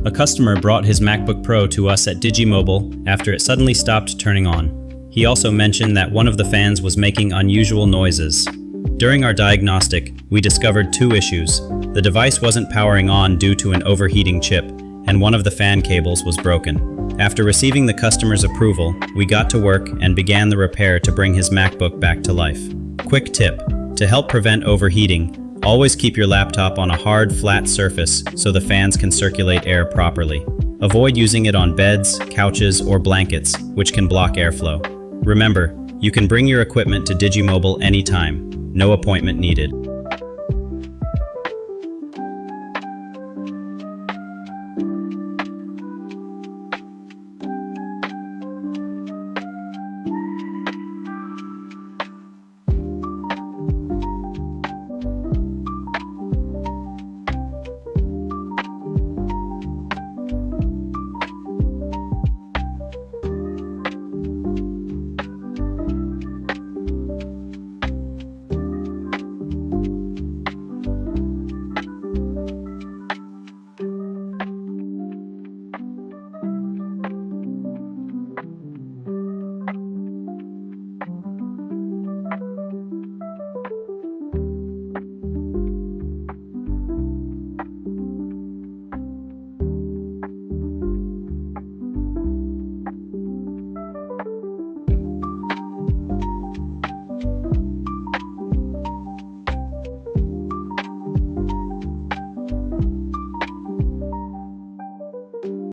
A customer brought his MacBook Pro to us at Digimobile after it suddenly stopped turning on. He also mentioned that one of the fans was making unusual noises. During our diagnostic, we discovered two issues. The device wasn't powering on due to an overheating chip, and one of the fan cables was broken. After receiving the customer's approval, we got to work and began the repair to bring his MacBook back to life. Quick tip: to help prevent overheating, always keep your laptop on a hard, flat surface so the fans can circulate air properly. Avoid using it on beds, couches, or blankets, which can block airflow. Remember, you can bring your equipment to Digimobile anytime. No appointment needed.